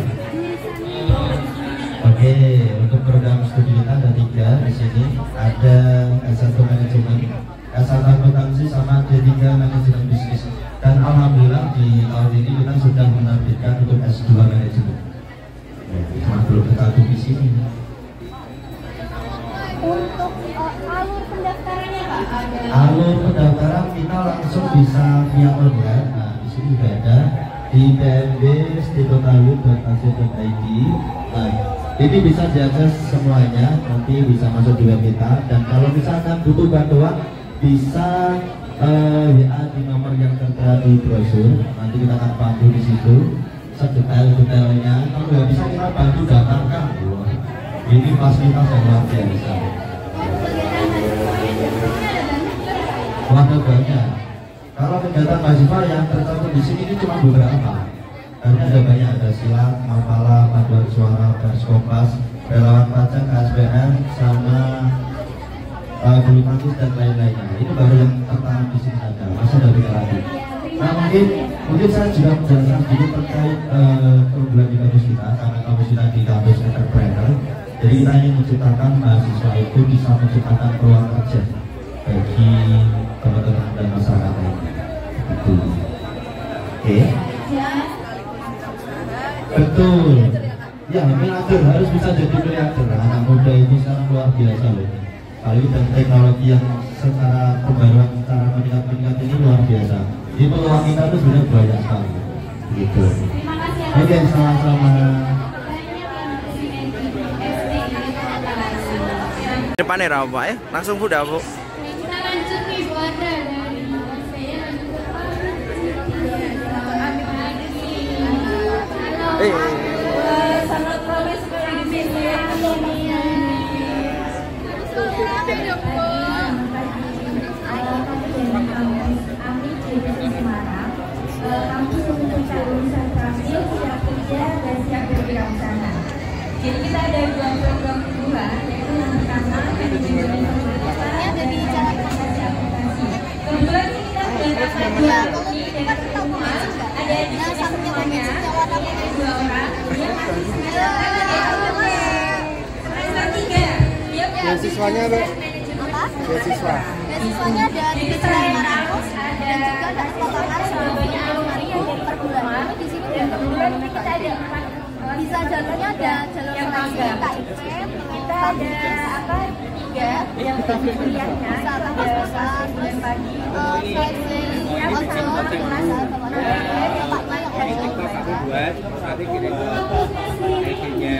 Oke, untuk program studi kita ada 3 di sini. Ada S1 Manajemen, S1 Akuntansi sama D3 Manajemen Bisnis. Dan alhamdulillah di tahun ini kita sudah menerbitkan untuk S2 Manajemen. Cuma belum kita di sini. Untuk alur pendaftarannya Pak? Alur pendaftaran kita langsung bisa via online. Nah, di sini juga ada di pmb.stibetawi.ac.id. Nah, ini bisa diakses semuanya, nanti bisa masuk di web kita. Dan kalau misalkan butuh bantuan, bisa WA di nomor yang tertera di brosur. Nanti kita akan bantu di situ sedetail-detailnya. Kalau nggak bisa kita bantu daftarkan. Ini fasilitas yang luar biasa. Wadah banyak. Kalau kegiatan mahasiswa yang tercantum di sini ini cuma beberapa. Karena ada banyak, ada silat, mapala, paduan suara, pers kompas, relawan pajak, KSPM, sama bulu tangkis dan lain-lainnya. Itu baru yang tertanam di sini saja. Masih ada tiga lagi. Nah, mungkin saya juga menjelaskan sedikit terkait keunggulan di kampus kita, karena kampus kita di kampus entrepreneur. Jadi kita ingin menciptakan mahasiswa itu bisa menciptakan peluang kerja bagi teman-teman dan masyarakat lainnya. Itu. Oke. Betul. Ya, miliarder harus bisa jadi miliarder. Anak muda itu sekarang luar biasa loh. Kali dan teknologi yang secara pembaruan, secara meningkat ini luar biasa. Di peluang kita itu sebenarnya banyak sekali. Gitu. Oke, sama-sama. Depannya apa ya? Langsung udah Bu. Kita lanjut nih Bu Ada dari saya sangat ramai sekali di sini ya. Kampus untuk lulusan terakhir siap kerja dan Jadi kita ada 2 program unggulan, yaitu yang pertama manajemen informatika dan aplikasi. Kebetulan ini kita sudah dapat 2 kali dan pertama ada di sini semuanya, ini 2 orang yang masih semester 3. Dia beasiswanya ada beasiswa. Beasiswanya dari Marrakesh dan juga dari Kotakar selama banyak alumni yang dari per bulan. Di sini dan kebetulan kita ada bisa jalurnya ada jalur seleksi KIP, kita ada apa 3 yang kuliahnya ada besar bulan pagi, seleksi outdoor, kelas tempatnya yang buat nanti kirim ID-nya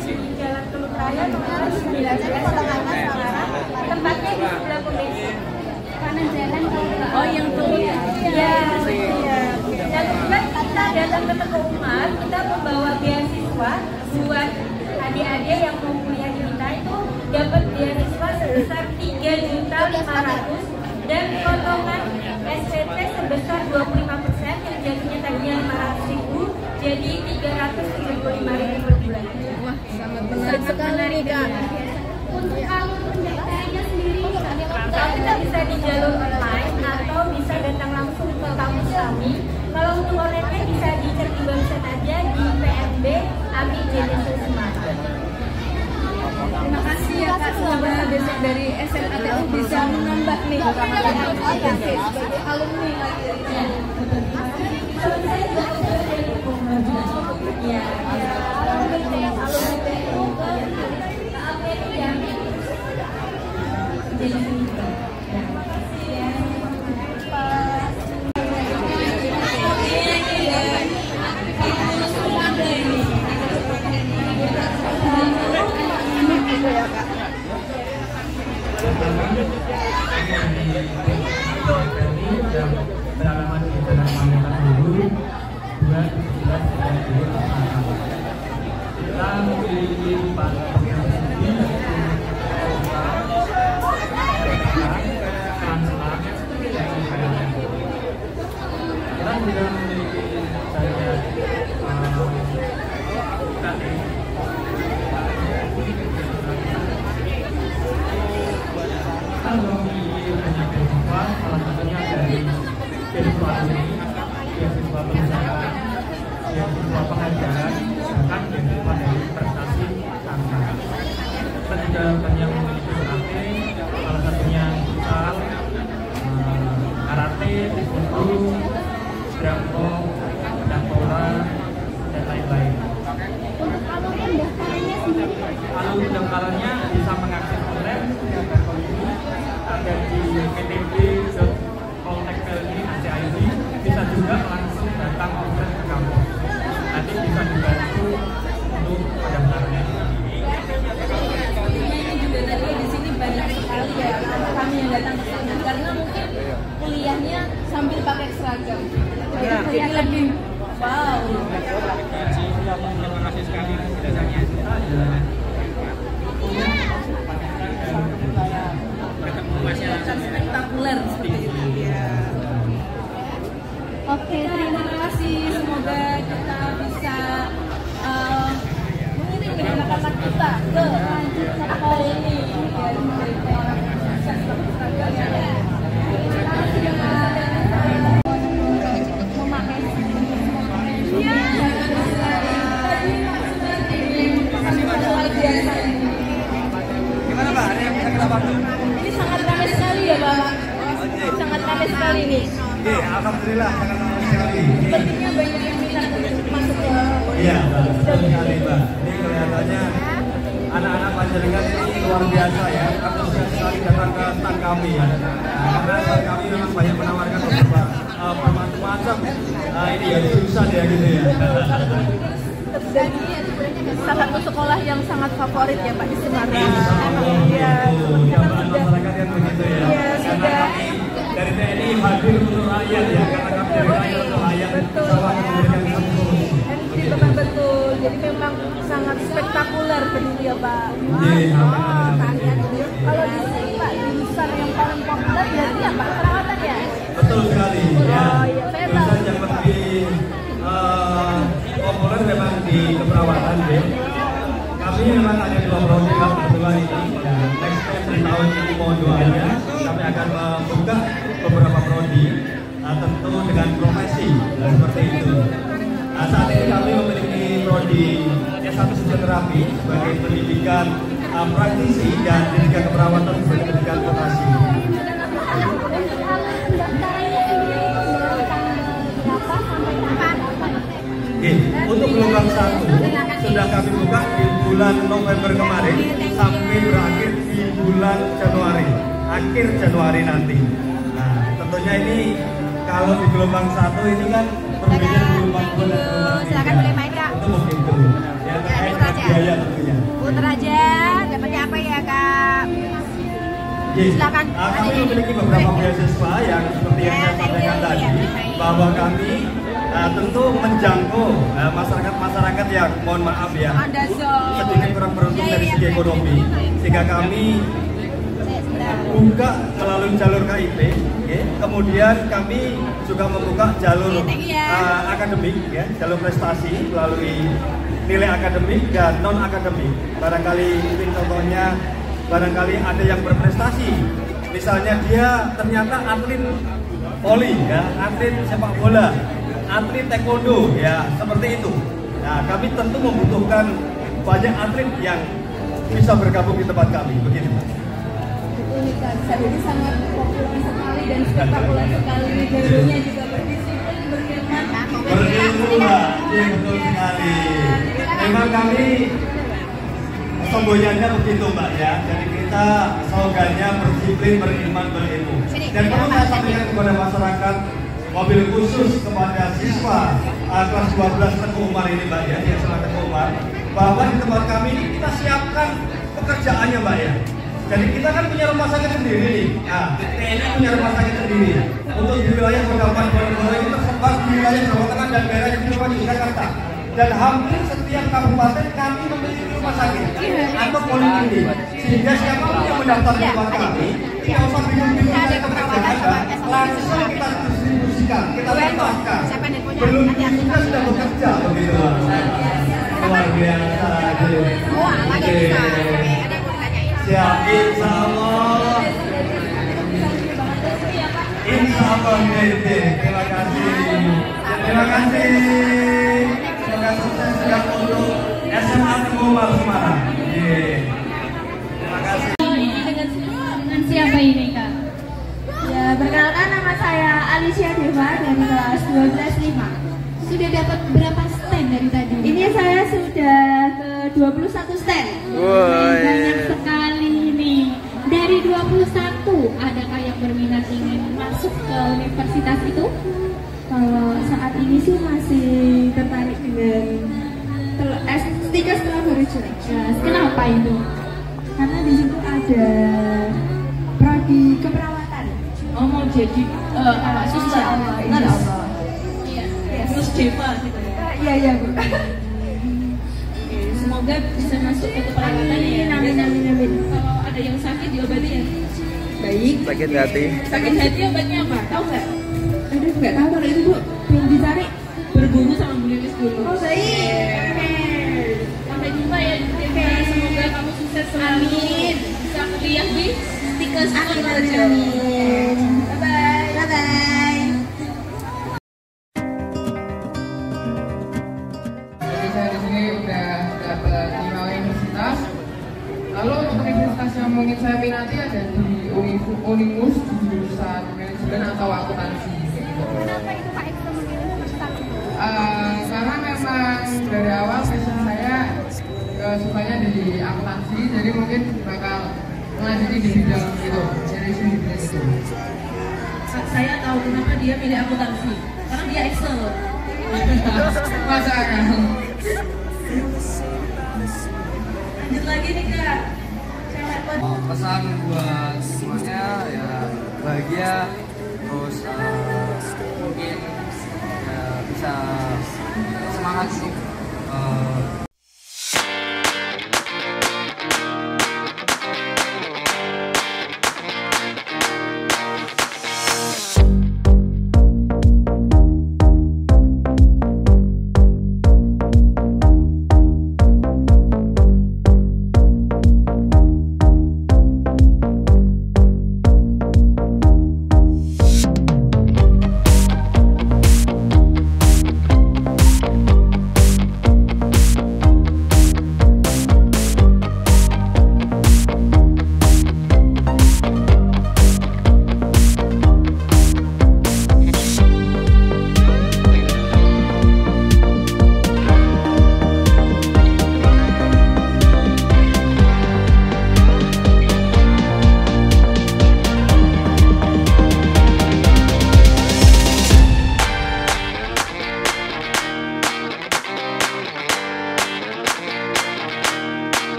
di Jalan Teluk Raya nomor 9 tempatnya di sebelah pembensin kanan jalan. Oh yang tuh ya. Dan kemudian kita datang ke Teguh Umar, kita membawa beasiswa buat adik-adik yang mau kuliah di kita itu dapat beasiswa sebesar 3.500.000 dan potongan SPP sebesar 25% yang jadinya tadinya 500.000 jadi 375.000 per bulan. Wah, sangat menarik sekali nih Kak. Untuk alur pendaftarannya sendiri, kita bisa di jalur online atau bisa datang langsung ke kampus kami. Kalau untuk online bisa dicek di website aja di PMB AMI Genesis Semarang. Terima kasih ya Kak, semoga besok dari SMATU bisa menambah nih sebagai alumni lagi. Ya. Beralamat di Jalan Pangeran Luhur 217 kita memiliki 4 program studi kita juga memiliki saya salah satunya dari beasiswa ini, beasiswa perusahaan, beasiswa pengajaran, bahkan beasiswa dari prestasi karya. Kita juga banyak memiliki karate, salah satunya futsal, karate, wushu, drama, danpora, dan lain-lain. Untuk alur pendaftarannya sendiri, alur pendaftarannya bisa mengakses online ada di pptb.poltekpelni.ac.id, bisa juga langsung datang offline ke kampus. Nanti bisa dibantu untuk pendaftarannya. Ini juga tadi di sini banyak sekali ya anak kami yang datang ke sini karena mungkin kuliahnya sambil pakai seragam. Jadi kuliah lebih wow. Terima kasih sekali penjelasannya. Spektakuler seperti itu ya. Oke, terima kasih. Semoga kita bisa mengirim anak-anak kita ke sekolah ini. Gimana Pak? Ada yang bisa kita bantu? Ini sangat ramai sekali ya Pak. Sangat ramai sekali nih. Alhamdulillah sangat ramai sekali. Sepertinya banyak yang minat untuk masuk ke. Iya, betul sekali Mbak. Ini kelihatannya anak-anak Panjenengan ini luar biasa ya. Antusias sekali datang ke stand kami ya. Karena stand kami memang banyak menawarkan beberapa macam-macam. Nah ini ya susah ya gitu ya. Jadi salah satu sekolah yang sangat favorit ya Pak di Semarang. Iya, masyarakat yang begitu ya. Karena kami dari TNI hadir untuk rakyat ya, karena kami dari rakyat untuk rakyat sama memberikan solusi. Memang betul. Jadi memang sangat spektakuler begitu ya Pak. Kalau di sini Pak jurusan yang paling populer berarti ya Pak perawatan ya. Betul sekali ya. Oh iya, saya tahu. Jurusan yang lebih populer kemarin memang di keperawatan deh. Kami memang ada 2 prodi kebetulan ini. Ya, next step di tahun ini mohon doanya kami akan membuka beberapa prodi, tentu dengan profesi seperti itu. Saat ini kami memiliki prodi S1 fisioterapi sebagai pendidikan praktisi dan pendidikan keperawatan sebagai pendidikan vokasi. Untuk gelombang 1 sudah kami buka di bulan November kemarin sampai berakhir di bulan Januari, akhir Januari nanti. Nah, tentunya ini kalau di gelombang 1 ini kan berbeda gelombang 2 dan gelombang 3. Silakan boleh main, Kak. Itu begitu. Ya, terkait dengan biaya tentunya. Putar aja, dapatnya apa ya, Kak? Silakan. Kami memiliki beberapa beasiswa yang seperti yang saya sampaikan tadi, bahwa kami tentu menjangkau masyarakat yang mohon maaf ya sedikit kurang beruntung dari segi ekonomi, sehingga kami buka melalui jalur KIP. Kemudian kami juga membuka jalur akademik, ya, jalur prestasi melalui nilai akademik dan non akademik. Barangkali mungkin contohnya, barangkali ada yang berprestasi, misalnya dia ternyata atlet voli, ya, atlet sepak bola, atlet taekwondo, ya, seperti itu. Nah, kami tentu membutuhkan banyak atlet yang bisa bergabung di tempat kami, begitu. Jadi sangat populer sekali dan spektakuler sekali. Gurunya juga berdisiplin, berkhidmat, berilmu, Mbak. Betul sekali. Memang kami semboyannya begitu, Mbak, ya. Jadi kita slogannya berdisiplin, beriman, berilmu. Dan perlu saya sampaikan kepada masyarakat, mobil khusus kepada siswa kelas 12 Teguh Umar ini, Mbak, ya, di SMA Teguh Umar, bahwa di tempat kami ini kita siapkan pekerjaannya, Mbak, ya. Jadi kita kan punya rumah sakit sendiri nih. Nah, TNI punya rumah sakit sendiri. Untuk di wilayah Kabupaten Bojonegoro ini tersebar di wilayah Jawa Tengah dan daerah istimewa Yogyakarta. Dan hampir setiap kabupaten kami memiliki rumah sakit atau poliklinik. Sehingga siapapun yang mendaftar di tempat kami, tidak usah bingung-bingung cari pekerjaan, langsung kita distribusikan, kita tambahkan. Belum kita sudah bekerja begitu. Luar biasa. Siap, insya Allah. Insya Allah, terima kasih. Terima kasih. Semoga sukses juga untuk SMA Teguh Umar Semarang. Terima kasih. Dengan siapa ini, Kak? Ya, perkenalkan nama saya Alicia Deva dari kelas 12-5. Sudah dapat berapa stand dari tadi? Ini saya sudah ke 21 stand. Banyak sekali nih. Dari 21, adakah yang berminat ingin masuk ke universitas itu? Kalau saat ini sih masih tertarik dengan S3 setelah berjuang. Kenapa itu? Karena di situ ada prodi keperawatan. Oh, mau jadi susah. Insya Allah. Iya, terus Deva gitu ya. Iya, Bu. Semoga bisa masuk ke keperawatan ya. Amin. Kalau ada yang sakit diobati ya. Baik. Sakit hati. Sakit hati obatnya apa? Tahu nggak? Aduh, nggak tahu kalau itu, Bu. Belum dicari. Berbumbu sama bulinis dulu. Oh, baik. Sampai jumpa ya di Deva. Semoga kamu sukses selalu. Amin. Bisa kuliah di Stikes. Amin. Bye-bye. Saya di sini udah dapat 5 universitas. Lalu universitas yang mungkin saya minati ada di Unimus di jurusan manajemen atau akuntansi. Kenapa itu Pak Ekso memilih jurusan itu? Karena memang dari awal passion saya sukanya di akuntansi, jadi mungkin bakal melanjuti di bidang itu, jadi di bidang itu. Saya tahu kenapa dia milih akuntansi. Karena dia Excel. Masa kan? Lanjut lagi nih, Kak. Pesan buat semuanya ya bahagia, terus mungkin ya bisa semangat untuk